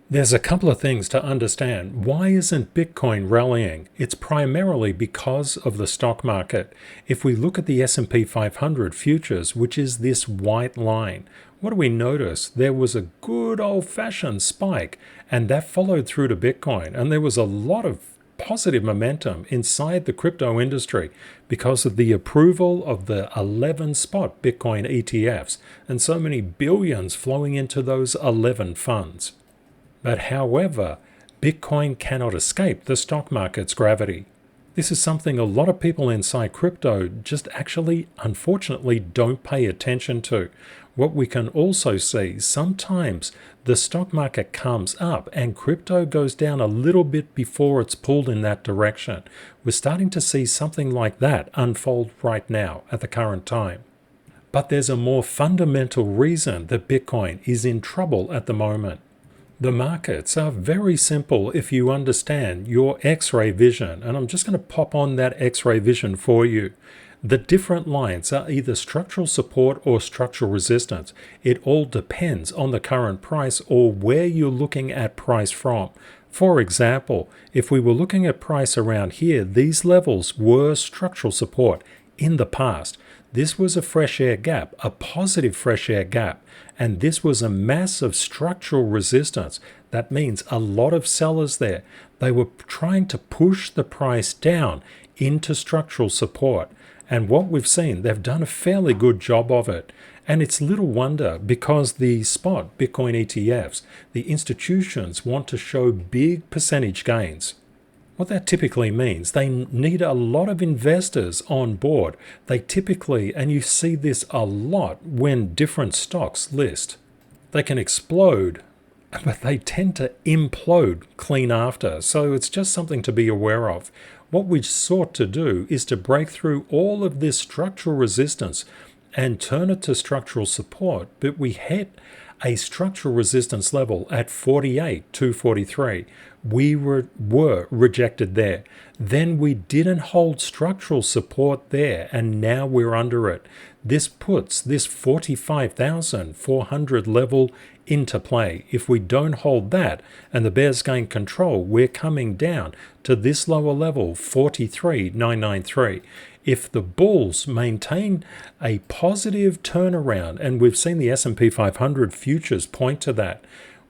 There's a couple of things to understand. Why isn't Bitcoin rallying? It's primarily because of the stock market. If we look at the S&P 500 futures, which is this white line, what do we notice? There was a good old-fashioned spike, and that followed through to Bitcoin, and there was a lot of positive momentum inside the crypto industry because of the approval of the 11 spot Bitcoin ETFs and so many billions flowing into those 11 funds. But however, Bitcoin cannot escape the stock market's gravity. This is something a lot of people inside crypto just actually, unfortunately, don't pay attention to. What we can also see, sometimes the stock market comes up and crypto goes down a little bit before it's pulled in that direction. We're starting to see something like that unfold right now at the current time. But there's a more fundamental reason that Bitcoin is in trouble at the moment. The markets are very simple if you understand your X-ray vision, and I'm just going to pop on that X-ray vision for you. The different lines are either structural support or structural resistance. It all depends on the current price or where you're looking at price from. For example, if we were looking at price around here, these levels were structural support in the past. This was a fresh air gap, a positive fresh air gap, and this was a massive structural resistance. That means a lot of sellers there. They were trying to push the price down into structural support. And what we've seen, they've done a fairly good job of it. And it's little wonder because the spot Bitcoin ETFs, the institutions want to show big percentage gains. What that typically means, they need a lot of investors on board. They typically, and you see this a lot when different stocks list, they can explode, but they tend to implode clean after. So it's just something to be aware of. What we sought to do is to break through all of this structural resistance and turn it to structural support, but we hit a structural resistance level at 48,243. We were rejected there. Then we didn't hold structural support there, and now we're under it. This puts this 45,400 level into play. If we don't hold that and the bears gain control, we're coming down to this lower level, 43,993. If the bulls maintain a positive turnaround, and we've seen the S&P 500 futures point to that,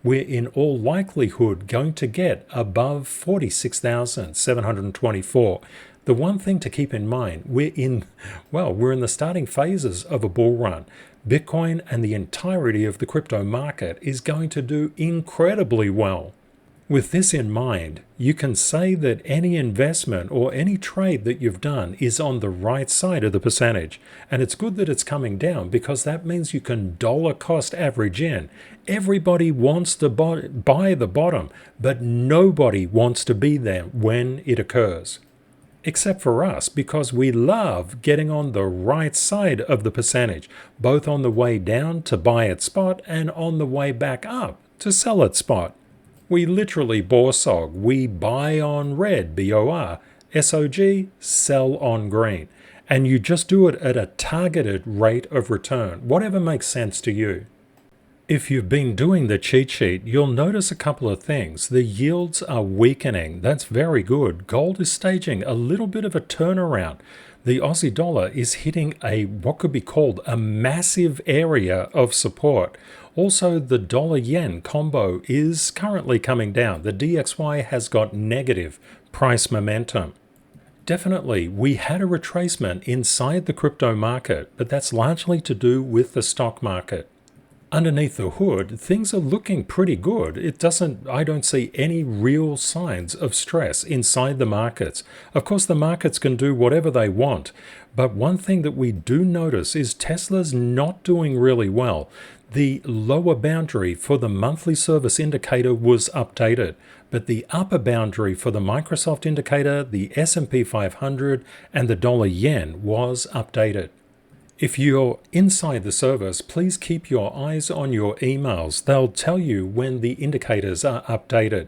we're in all likelihood going to get above 46,724. The one thing to keep in mind, we're in the starting phases of a bull run. Bitcoin and the entirety of the crypto market is going to do incredibly well. With this in mind, you can say that any investment or any trade that you've done is on the right side of the percentage. And it's good that it's coming down because that means you can dollar cost average in. Everybody wants to buy the bottom, but nobody wants to be there when it occurs. Except for us, because we love getting on the right side of the percentage, both on the way down to buy at spot and on the way back up to sell at spot. We literally BORSOG. We buy on red, BORSOG, sell on green. And you just do it at a targeted rate of return, whatever makes sense to you. If you've been doing the cheat sheet, you'll notice a couple of things. The yields are weakening. That's very good. Gold is staging a little bit of a turnaround. The Aussie dollar is hitting what could be called a massive area of support. Also, the dollar-yen combo is currently coming down. The DXY has got negative price momentum. Definitely, we had a retracement inside the crypto market, but that's largely to do with the stock market. Underneath the hood, things are looking pretty good. I don't see any real signs of stress inside the markets. Of course, the markets can do whatever they want, but one thing that we do notice is Tesla's not doing really well. The lower boundary for the monthly service indicator was updated, but the upper boundary for the Microsoft indicator, the S&P 500, and the dollar-yen was updated. If you're inside the service, please keep your eyes on your emails. They'll tell you when the indicators are updated.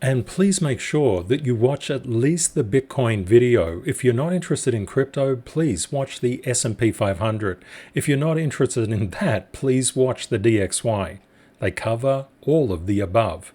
And please make sure that you watch at least the Bitcoin video. If you're not interested in crypto, please watch the S&P 500. If you're not interested in that, please watch the DXY. They cover all of the above.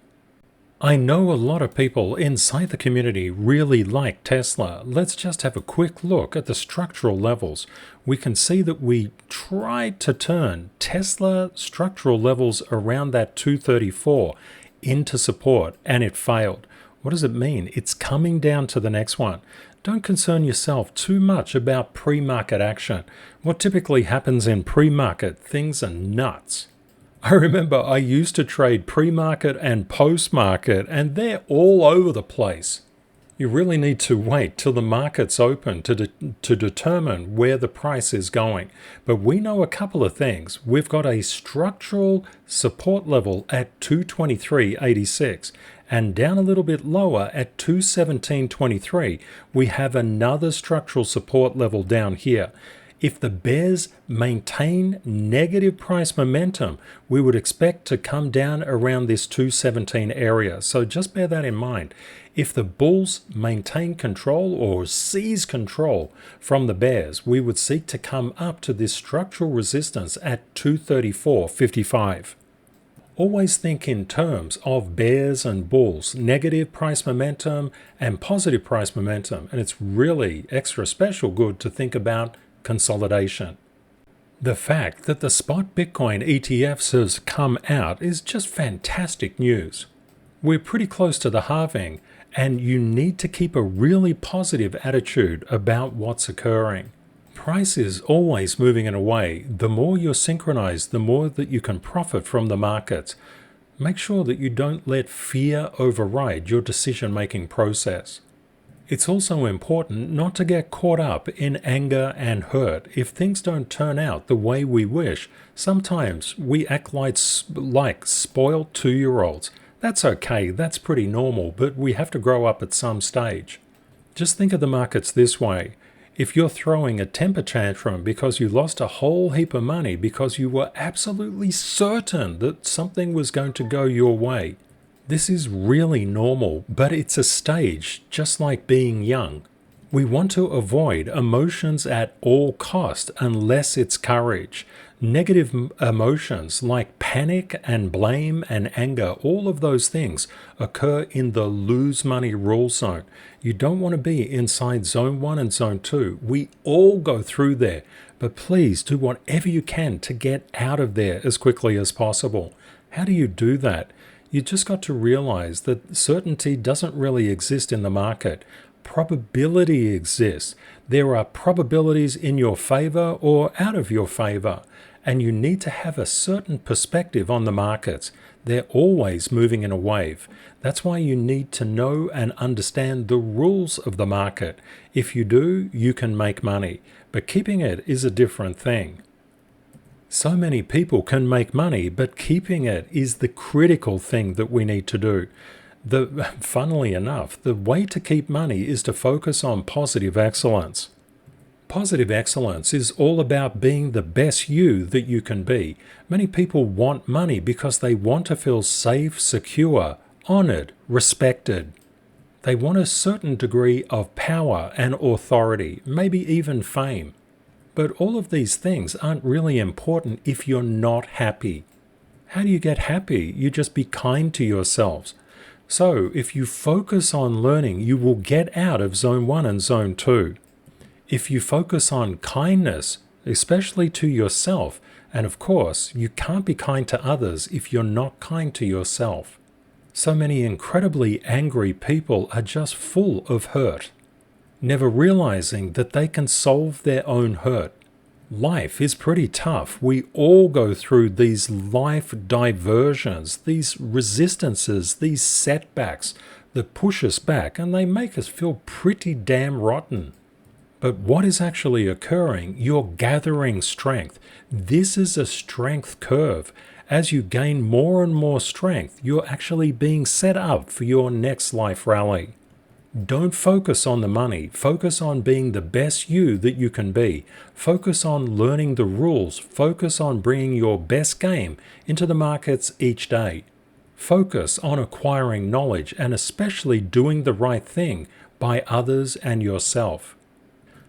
I know a lot of people inside the community really like Tesla. Let's just have a quick look at the structural levels. We can see that we tried to turn Tesla structural levels around that 234 into support, and it failed. What does it mean? It's coming down to the next one. Don't concern yourself too much about pre-market action. What typically happens in pre-market, things are nuts. I remember I used to trade pre-market and post-market, and they're all over the place. You really need to wait till the market's open to determine where the price is going. But we know a couple of things. We've got a structural support level at 223.86, and down a little bit lower at 217.23, we have another structural support level down here. If the bears maintain negative price momentum, we would expect to come down around this 217 area. So just bear that in mind. If the bulls maintain control or seize control from the bears, we would seek to come up to this structural resistance at 234.55. Always think in terms of bears and bulls, negative price momentum and positive price momentum. And it's really extra special good to think about consolidation. The fact that the spot Bitcoin ETFs has come out is just fantastic news. We're pretty close to the halving, and you need to keep a really positive attitude about what's occurring. Price is always moving in a way. The more you're synchronized, the more that you can profit from the markets. Make sure that you don't let fear override your decision-making process. It's also important not to get caught up in anger and hurt. If things don't turn out the way we wish, sometimes we act like spoiled 2-year-olds. That's okay, that's pretty normal, but we have to grow up at some stage. Just think of the markets this way. If you're throwing a temper tantrum because you lost a whole heap of money because you were absolutely certain that something was going to go your way, this is really normal, but it's a stage, just like being young. We want to avoid emotions at all cost unless it's courage. Negative emotions like panic and blame and anger, all of those things occur in the lose money rule zone. You don't want to be inside zone 1 and zone 2. We all go through there, but please do whatever you can to get out of there as quickly as possible. How do you do that? You just got to realize that certainty doesn't really exist in the market. Probability exists. There are probabilities in your favor or out of your favor, and you need to have a certain perspective on the markets. They're always moving in a wave. That's why you need to know and understand the rules of the market. If you do, you can make money, but keeping it is a different thing. So many people can make money, but keeping it is the critical thing that we need to do. Funnily enough, the way to keep money is to focus on positive excellence. Positive excellence is all about being the best you that you can be. Many people want money because they want to feel safe, secure, honored, respected. They want a certain degree of power and authority, maybe even fame. But all of these things aren't really important if you're not happy. How do you get happy? You just be kind to yourselves. So if you focus on learning, you will get out of zone 1 and zone 2. If you focus on kindness, especially to yourself, and of course, you can't be kind to others if you're not kind to yourself. So many incredibly angry people are just full of hurt, never realizing that they can solve their own hurt. Life is pretty tough. We all go through these life diversions, these resistances, these setbacks that push us back, and they make us feel pretty damn rotten. But what is actually occurring? You're gathering strength. This is a strength curve. As you gain more and more strength, you're actually being set up for your next life rally. Don't focus on the money. Focus on being the best you that you can be. Focus on learning the rules. Focus on bringing your best game into the markets each day. Focus on acquiring knowledge and especially doing the right thing by others and yourself.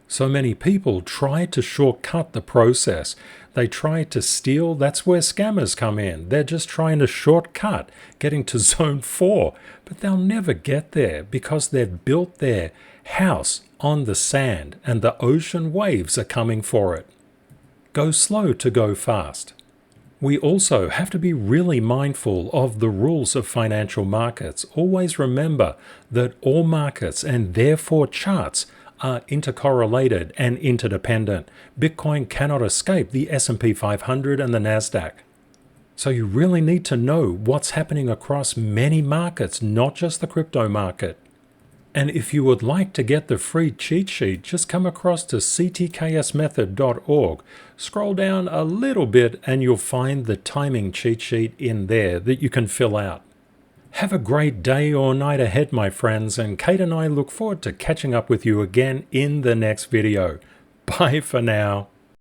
So many people try to shortcut the process. They try to steal. That's where scammers come in. They're just trying to shortcut getting to zone 4, but they'll never get there because they've built their house on the sand and the ocean waves are coming for it. Go slow to go fast. We also have to be really mindful of the rules of financial markets. Always remember that all markets and therefore charts are intercorrelated and interdependent. Bitcoin cannot escape the S&P 500 and the Nasdaq. So you really need to know what's happening across many markets, not just the crypto market. And if you would like to get the free cheat sheet, just come across to ctksmethod.org. Scroll down a little bit and you'll find the timing cheat sheet in there that you can fill out. Have a great day or night ahead, my friends, and Kate and I look forward to catching up with you again in the next video. Bye for now.